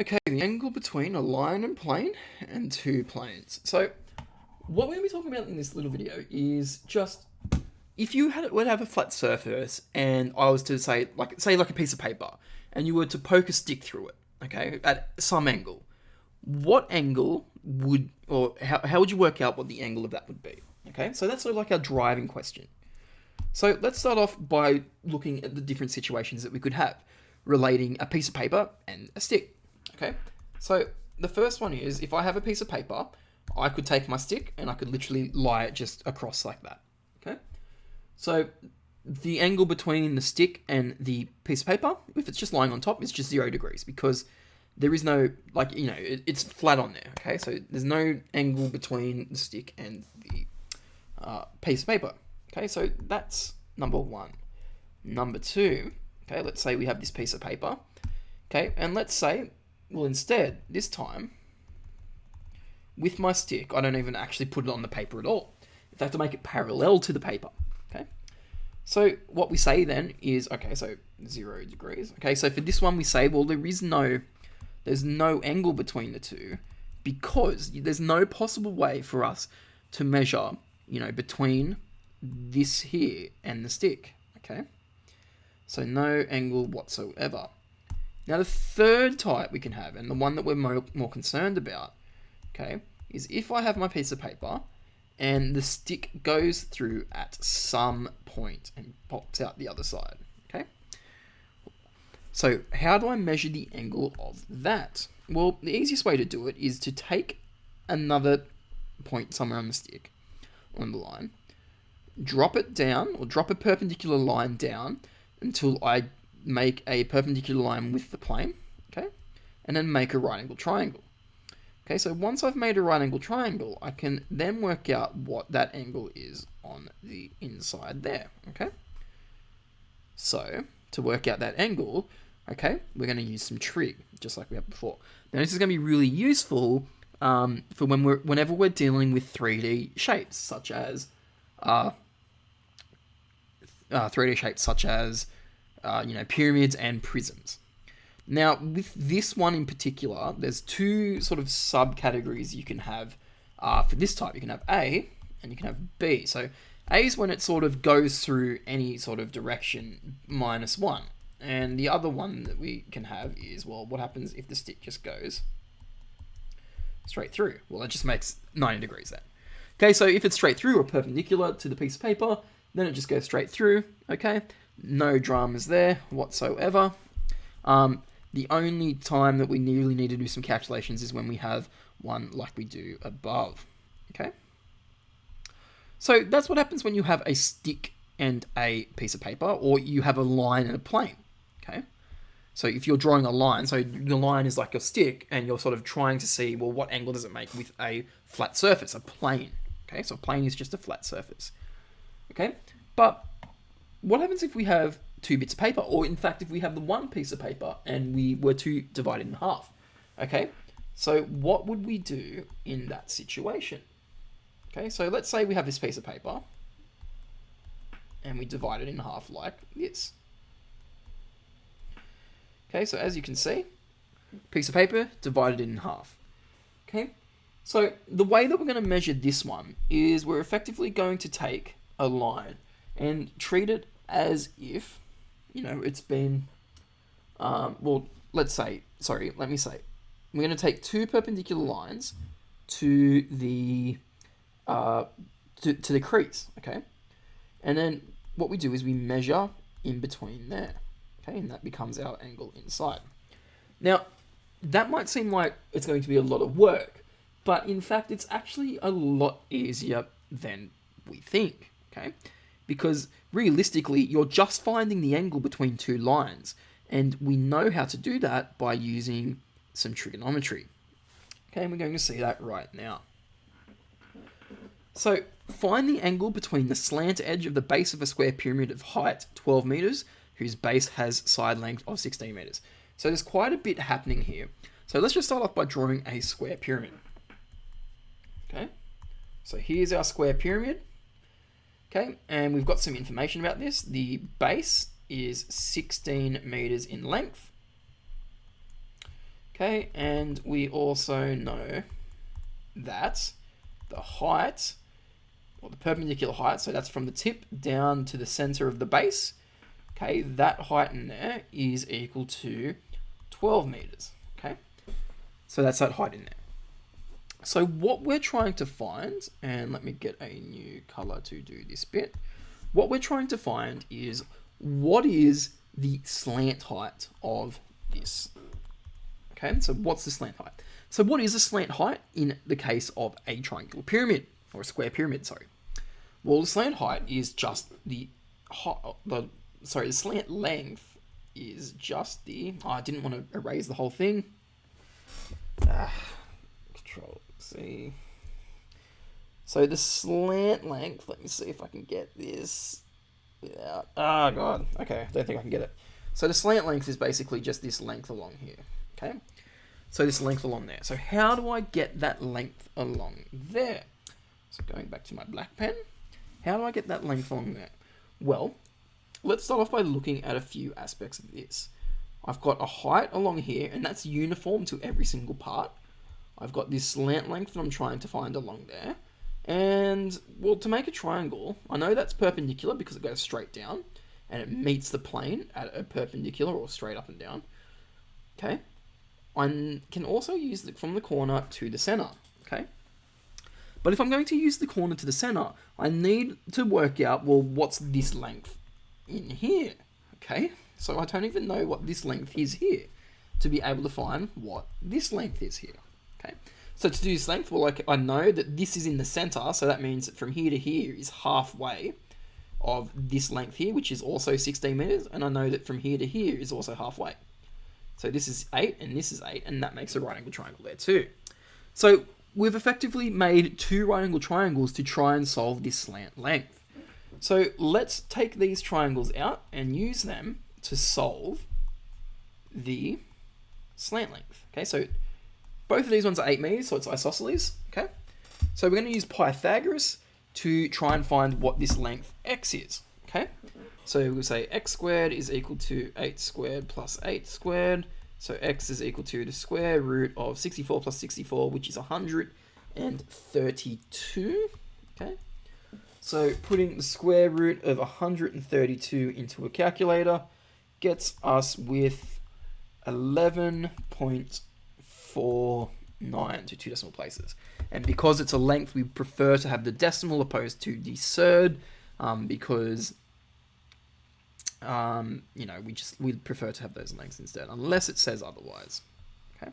Okay, the angle between a line and plane and two planes. So, what we're going to be talking about in this little video is just if you would have a flat surface and I was to say like a piece of paper, and you were to poke a stick through it, okay, at some angle, what angle would, or how would you work out what the angle of that would be? Okay, so that's sort of like our driving question. So let's start off by looking at the different situations that we could have relating a piece of paper and a stick. Okay, so the first one is if I have a piece of paper, I could take my stick and I could literally lie it just across like that. Okay, so the angle between the stick and the piece of paper, if it's just lying on top, is just 0 degrees because there is no, it's flat on there. Okay, so there's no angle between the stick and the piece of paper. Okay, so that's number one. Number two, okay, let's say we have this piece of paper. Okay, and let's say, well, instead, this time, with my stick, I don't even actually put it on the paper at all. In fact, I make it parallel to the paper. Okay, so what we say then is, okay, so 0 degrees. Okay, so for this one, we say, well, there's no angle between the two because there's no possible way for us to measure, between this here and the stick. Okay, so no angle whatsoever. Now the third type we can have, and the one that we're more concerned about, okay, is if I have my piece of paper and the stick goes through at some point and pops out the other side. Okay, so how do I measure the angle of that? Well, the easiest way to do it is to take another point somewhere on the stick, on the line, drop it down, or drop a perpendicular line down until I make a perpendicular line with the plane, okay, and then make a right angle triangle. Okay, so once I've made a right angle triangle, I can then work out what that angle is on the inside there, okay? So, to work out that angle, okay, we're going to use some trig, just like we had before. Now, this is going to be really useful for whenever we're dealing with 3D shapes, such as 3D shapes such as pyramids and prisms. Now, with this one in particular, there's two sort of subcategories you can have for this type. You can have A and you can have B. So A is when it sort of goes through any sort of direction -1. And the other one that we can have is, well, what happens if the stick just goes straight through? Well, it just makes 90 degrees then. Okay, so if it's straight through or perpendicular to the piece of paper, then it just goes straight through, okay? No dramas there whatsoever. The only time that we really need to do some calculations is when we have one like we do above, okay? So that's what happens when you have a stick and a piece of paper, or you have a line and a plane, okay? So if you're drawing a line, so the line is like a stick, and you're sort of trying to see, well, what angle does it make with a flat surface, a plane, okay? So a plane is just a flat surface, okay? But what happens if we have two bits of paper, or in fact, if we have the one piece of paper and we were to divide it in half, okay? So what would we do in that situation? Okay, so let's say we have this piece of paper and we divide it in half like this. Okay, so as you can see, piece of paper divided in half. Okay, so the way that we're going to measure this one is we're effectively going to take a line and treat it as if, it's been, let me say, we're going to take two perpendicular lines to the crease, okay? And then what we do is we measure in between there, okay? And that becomes our angle inside. Now, that might seem like it's going to be a lot of work, but in fact, it's actually a lot easier than we think, okay? Because realistically, you're just finding the angle between two lines, and we know how to do that by using some trigonometry. Okay, and we're going to see that right now. So, find the angle between the slant edge of the base of a square pyramid of height 12 meters, whose base has side length of 16 meters. So there's quite a bit happening here. So let's just start off by drawing a square pyramid. Okay, so here's our square pyramid. Okay, and we've got some information about this. The base is 16 meters in length. Okay, and we also know that the height, or the perpendicular height, so that's from the tip down to the center of the base, okay, that height in there is equal to 12 meters, okay? So that's that height in there. So what we're trying to find, and let me get a new color to do this bit. What we're trying to find is what is the slant height of this. Okay, so what's the slant height? So what is a slant height in the case of a triangular pyramid, or a square pyramid, sorry? Well, the slant height is just the slant length is just the, I didn't want to erase the whole thing. Control C. So the slant length, let me see if I can get this without, oh god, okay, don't think I can get it. So the slant length is basically just this length along here, okay? So this length along there. So how do I get that length along there? So going back to my black pen, how do I get that length along there? Well, let's start off by looking at a few aspects of this. I've got a height along here, and that's uniform to every single part. I've got this slant length that I'm trying to find along there. And, well, to make a triangle, I know that's perpendicular because it goes straight down, and it meets the plane at a perpendicular or straight up and down. Okay? I can also use it from the corner to the center. Okay? But if I'm going to use the corner to the center, I need to work out, well, what's this length in here? Okay? So I don't even know what this length is here to be able to find what this length is here. Okay? So to do this length, well, like I know that this is in the center, so that means that from here to here is halfway of this length here, which is also 16 meters, and I know that from here to here is also halfway. So this is 8, and this is 8, and that makes a right angle triangle there too. So we've effectively made 2 right angle triangles to try and solve this slant length. So let's take these triangles out and use them to solve the slant length. Okay, so both of these ones are 8 meters, so it's isosceles. Okay, so we're going to use Pythagoras to try and find what this length x is. Okay, so we'll say x squared is equal to 8 squared plus 8 squared. So x is equal to the square root of 64 plus 64, which is 132. Okay, so putting the square root of 132 into a calculator gets us with 11.49 to 2 decimal places. And because it's a length, we prefer to have the decimal opposed to the surd, because you know, we prefer to have those lengths instead, unless it says otherwise. Okay.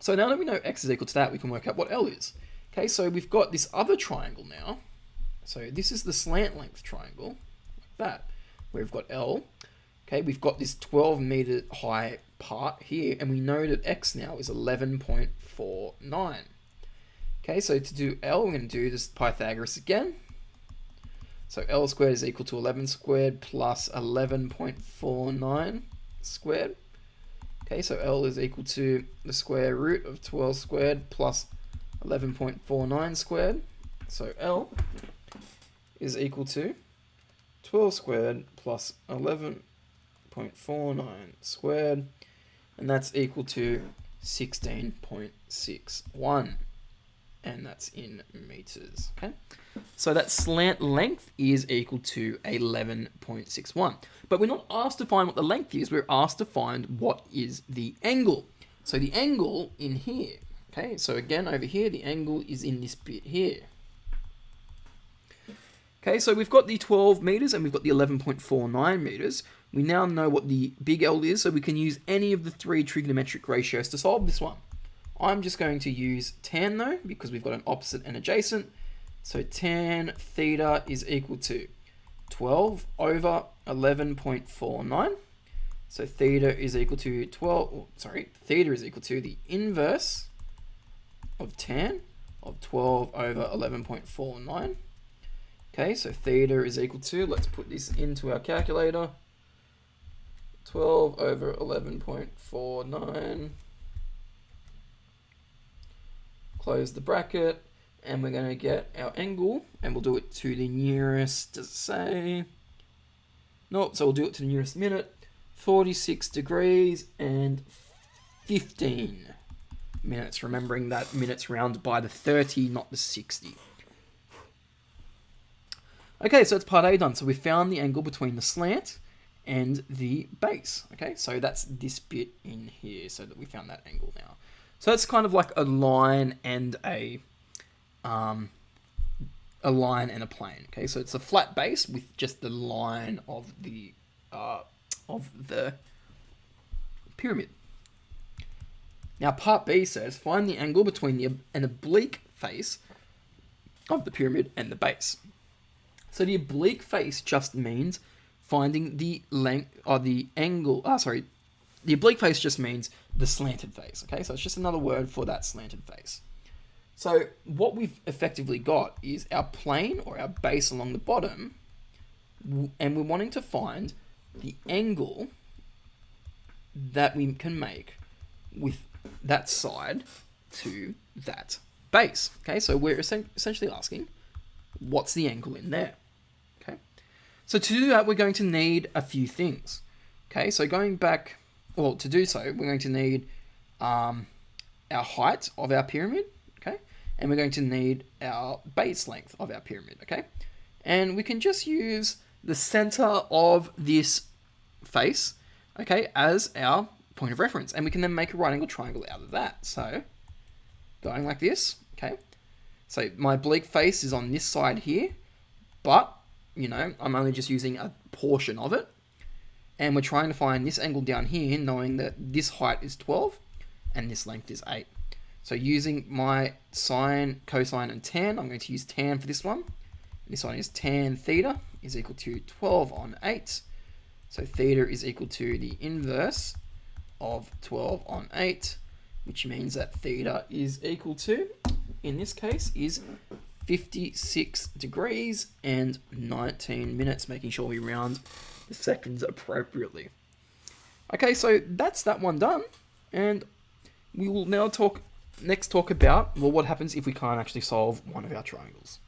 So now that we know x is equal to that, we can work out what L is. Okay, so we've got this other triangle now. So this is the slant length triangle, like that, where we've got L. Okay, we've got this 12 meter high part here, and we know that x now is 11.49. Okay, so to do L, we're going to do this Pythagoras again. So L squared is equal to 11 squared plus 11.49 squared. Okay, so L is equal to the square root of 12 squared plus 11.49 squared. So L is equal to 12 squared plus 11.49 squared, and that's equal to 16.61, and that's in meters. Okay, so that slant length is equal to 11.61, but we're not asked to find what the length is, we're asked to find what is the angle. So the angle in here, okay, so again over here, the angle is in this bit here. Okay, so we've got the 12 meters and we've got the 11.49 meters. We now know what the big L is, so we can use any of the 3 trigonometric ratios to solve this one. I'm just going to use tan though, because we've got an opposite and adjacent. So tan theta is equal to 12 over 11.49. So theta is equal to theta is equal to the inverse of tan of 12 over 11.49. Okay, so theta is equal to, let's put this into our calculator, 12 over 11.49, close the bracket, and we're going to get our angle, and we'll do it to the nearest, does it say? Nope, so we'll do it to the nearest minute, 46 degrees and 15 minutes. Remembering that minutes round by the 30, not the 60. Okay, so it's part A done. So we found the angle between the slant and the base. Okay, so that's this bit in here, so that we found that angle now. So it's kind of like a line and a line and a plane. Okay, so it's a flat base with just the line of the pyramid. Now part B says find the angle between an oblique face of the pyramid and the base. So the oblique face just means finding the length or the angle. The oblique face just means the slanted face. Okay, so it's just another word for that slanted face. So what we've effectively got is our plane or our base along the bottom, and we're wanting to find the angle that we can make with that side to that base. Okay, so we're essentially asking, what's the angle in there? Okay, so to do that, we're going to need a few things. Okay, so going back, well, to do so, we're going to need our height of our pyramid. Okay, and we're going to need our base length of our pyramid. Okay, and we can just use the center of this face, okay, as our point of reference, and we can then make a right angle triangle out of that. So going like this. Okay, so my oblique face is on this side here, but you know, I'm only just using a portion of it, and we're trying to find this angle down here, knowing that this height is 12 and this length is 8. So using my sine, cosine, and tan, I'm going to use tan for this one. This one is tan theta is equal to 12 on 8. So theta is equal to the inverse of 12 on 8, which means that theta is equal to, in this case, is 56 degrees and 19 minutes, making sure we round the seconds appropriately. Okay, so that's that one done, and we will now talk about, well, what happens if we can't actually solve one of our triangles.